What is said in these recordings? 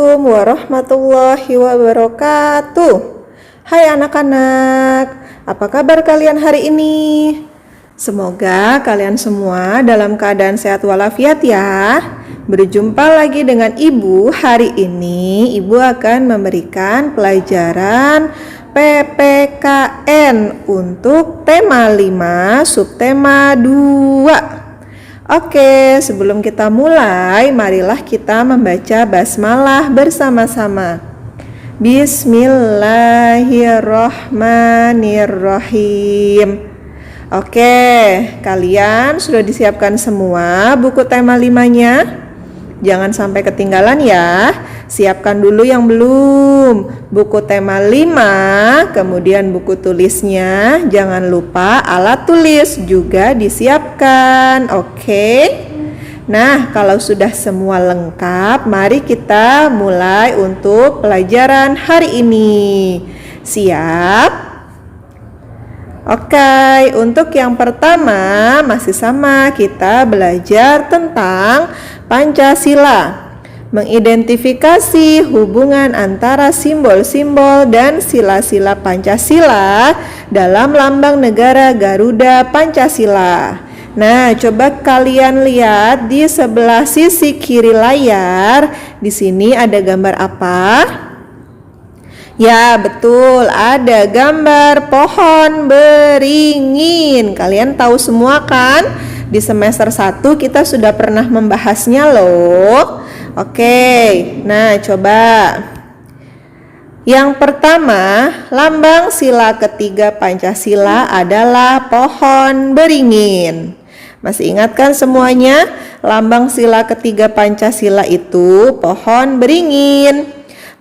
Assalamualaikum warahmatullahi wabarakatuh. Hai anak-anak, apa kabar kalian hari ini? Semoga kalian semua dalam keadaan sehat walafiat ya. Berjumpa lagi dengan Ibu. Hari ini Ibu akan memberikan pelajaran PPKN untuk tema 5, subtema 2. Oke, sebelum kita mulai, marilah kita membaca basmalah bersama-sama. Bismillahirrohmanirrohim. Oke, kalian sudah disiapkan semua buku tema 5-nya? Jangan sampai ketinggalan ya. Siapkan dulu yang belum. Buku tema 5, kemudian buku tulisnya. Jangan lupa alat tulis juga disiapkan. Oke. Nah, kalau sudah semua lengkap, mari kita mulai untuk pelajaran hari ini. Siap? Oke, untuk yang pertama masih sama, kita belajar tentang Pancasila. Mengidentifikasi hubungan antara simbol-simbol dan sila-sila Pancasila dalam lambang negara Garuda Pancasila. Nah, coba kalian lihat di sebelah sisi kiri layar. Di sini ada gambar apa? Ya, betul, ada gambar pohon beringin. Kalian tahu semua kan? Di semester 1 kita sudah pernah membahasnya loh. Oke, nah coba. Yang pertama, lambang sila ketiga Pancasila adalah pohon beringin. Masih ingat kan semuanya? Lambang sila ketiga Pancasila itu pohon beringin.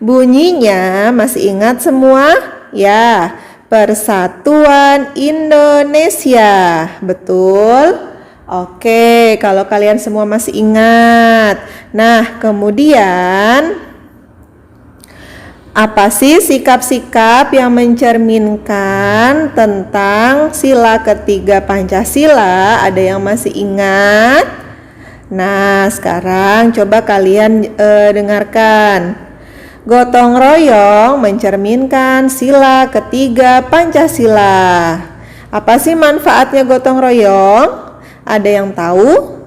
Bunyinya masih ingat semua? Ya, Persatuan Indonesia. Betul? Oke, kalau kalian semua masih ingat. Nah, kemudian apa sih sikap-sikap yang mencerminkan tentang sila ketiga Pancasila? Ada yang masih ingat? Nah, sekarang coba kalian dengarkan. Gotong royong mencerminkan sila ketiga Pancasila. Apa sih manfaatnya gotong royong? Ada yang tahu?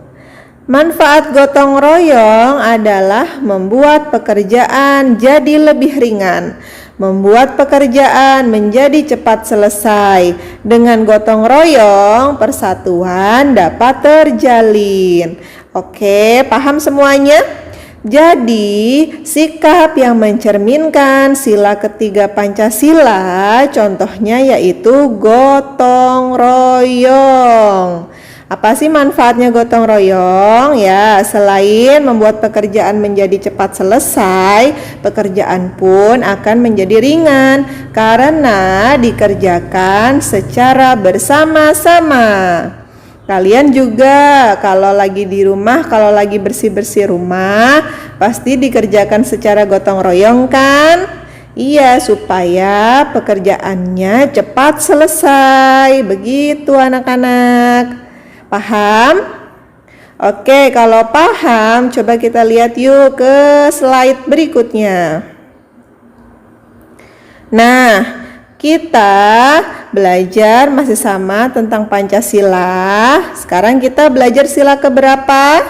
Manfaat gotong royong adalah membuat pekerjaan jadi lebih ringan, membuat pekerjaan menjadi cepat selesai. Dengan gotong royong, persatuan dapat terjalin. Oke, paham semuanya? Jadi, sikap yang mencerminkan sila ketiga Pancasila, contohnya yaitu gotong royong. Apa sih manfaatnya gotong royong? Ya, selain membuat pekerjaan menjadi cepat selesai, pekerjaan pun akan menjadi ringan karena dikerjakan secara bersama-sama. Kalian juga kalau lagi di rumah, kalau lagi bersih-bersih rumah, pasti dikerjakan secara gotong royong kan? Iya, supaya pekerjaannya cepat selesai. Begitu anak-anak. Paham? Oke, kalau paham, coba kita lihat yuk ke slide berikutnya. Nah, kita belajar masih sama tentang Pancasila. Sekarang kita belajar sila keberapa?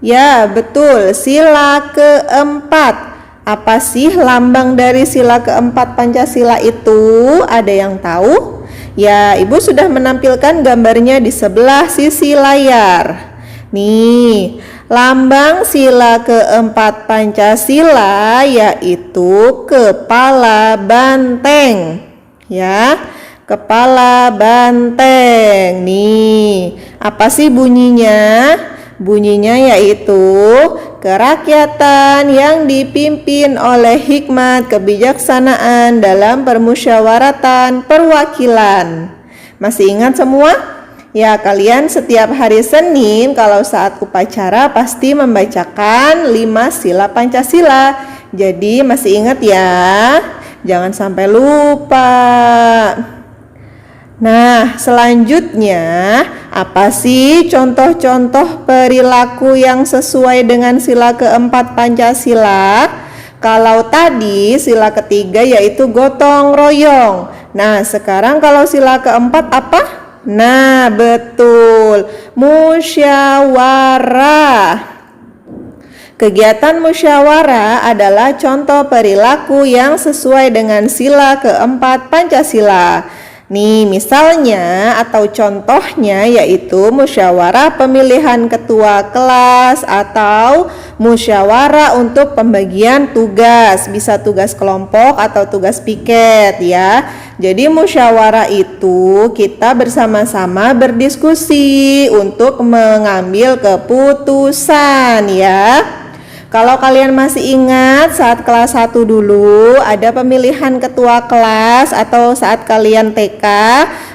Ya, betul, sila keempat. Apa sih lambang dari sila keempat Pancasila itu? Ada yang tahu? Ya, Ibu sudah menampilkan gambarnya di sebelah sisi layar. Nih, lambang sila keempat Pancasila yaitu kepala banteng. Ya, kepala banteng. Nih, apa sih bunyinya? Bunyinya yaitu kerakyatan yang dipimpin oleh hikmat kebijaksanaan dalam permusyawaratan perwakilan. Masih ingat semua? Ya, kalian setiap hari Senin kalau saat upacara pasti membacakan 5 sila Pancasila. Jadi masih ingat ya? Jangan sampai lupa. Nah, selanjutnya apa sih contoh-contoh perilaku yang sesuai dengan sila keempat Pancasila? Kalau tadi sila ketiga yaitu gotong royong. Nah, sekarang kalau sila keempat apa? Nah, betul, musyawarah. Kegiatan musyawarah adalah contoh perilaku yang sesuai dengan sila keempat Pancasila. Nih, misalnya atau contohnya yaitu musyawarah pemilihan ketua kelas atau musyawarah untuk pembagian tugas, bisa tugas kelompok atau tugas piket ya. Jadi musyawarah itu kita bersama-sama berdiskusi untuk mengambil keputusan ya. Kalau kalian masih ingat saat kelas 1 dulu ada pemilihan ketua kelas, atau saat kalian TK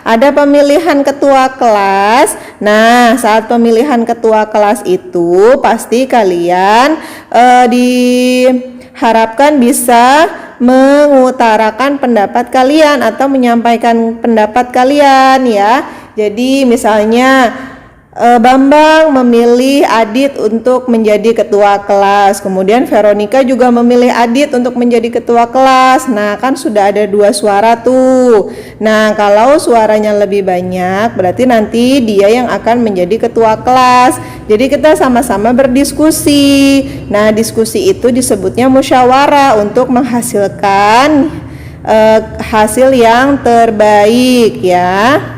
ada pemilihan ketua kelas. Nah, saat pemilihan ketua kelas itu pasti kalian diharapkan bisa mengutarakan pendapat kalian atau menyampaikan pendapat kalian ya. Jadi misalnya Bambang memilih Adit untuk menjadi ketua kelas, kemudian Veronica juga memilih Adit untuk menjadi ketua kelas. Nah, kan sudah ada 2 suara tuh. Nah, kalau suaranya lebih banyak berarti nanti dia yang akan menjadi ketua kelas. Jadi kita sama-sama berdiskusi. Nah, diskusi itu disebutnya musyawarah untuk menghasilkan hasil yang terbaik ya.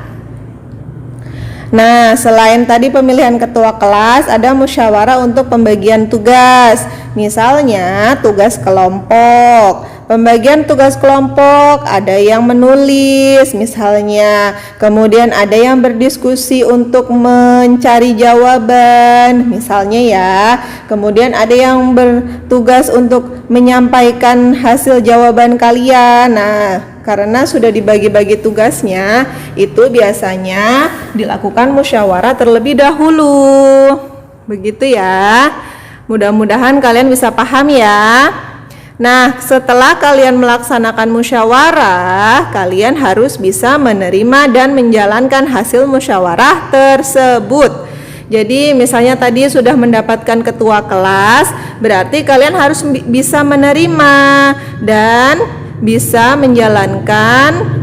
Nah, selain tadi pemilihan ketua kelas, ada musyawarah untuk pembagian tugas. Misalnya, tugas kelompok. Pembagian tugas kelompok, ada yang menulis misalnya. Kemudian ada yang berdiskusi untuk mencari jawaban, misalnya ya. Kemudian ada yang bertugas untuk menyampaikan hasil jawaban kalian. Nah, karena sudah dibagi-bagi tugasnya, itu biasanya dilakukan musyawarah terlebih dahulu. Begitu ya. Mudah-mudahan kalian bisa paham ya. Nah, setelah kalian melaksanakan musyawarah, kalian harus bisa menerima dan menjalankan hasil musyawarah tersebut. Jadi misalnya tadi sudah mendapatkan ketua kelas, berarti kalian harus bisa menerima dan bisa menjalankan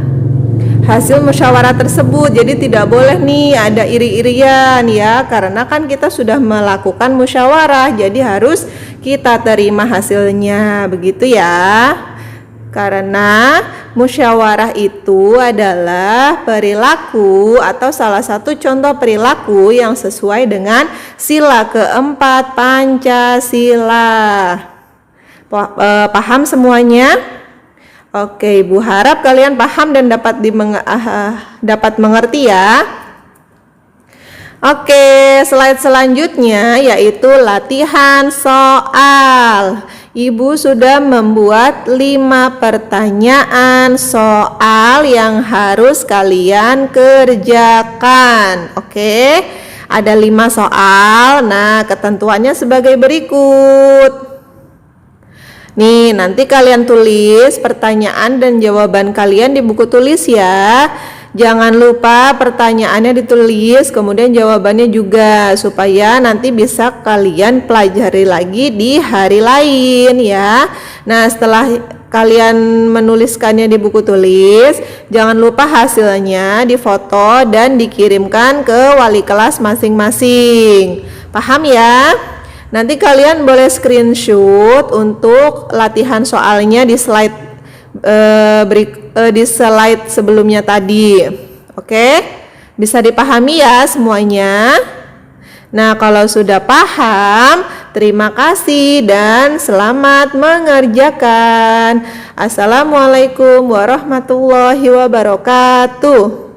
hasil musyawarah tersebut. Jadi tidak boleh nih ada iri-irian ya, karena kan kita sudah melakukan musyawarah, jadi harus kita terima hasilnya, begitu ya. Karena musyawarah itu adalah perilaku atau salah satu contoh perilaku yang sesuai dengan sila keempat Pancasila. Paham semuanya? Oke, Ibu harap kalian paham dan dapat mengerti ya. Oke, slide selanjutnya yaitu latihan soal. Ibu sudah membuat 5 pertanyaan soal yang harus kalian kerjakan. Oke, ada 5 soal. Nah, ketentuannya sebagai berikut. Nih, nanti kalian tulis pertanyaan dan jawaban kalian di buku tulis ya. Jangan lupa pertanyaannya ditulis, kemudian jawabannya juga, supaya nanti bisa kalian pelajari lagi di hari lain ya. Nah, setelah kalian menuliskannya di buku tulis, jangan lupa hasilnya difoto dan dikirimkan ke wali kelas masing-masing. Paham ya? Nanti kalian boleh screenshot untuk latihan soalnya di slide di slide sebelumnya tadi. Oke? Bisa dipahami ya semuanya? Nah, kalau sudah paham, terima kasih dan selamat mengerjakan. Assalamualaikum warahmatullahi wabarakatuh.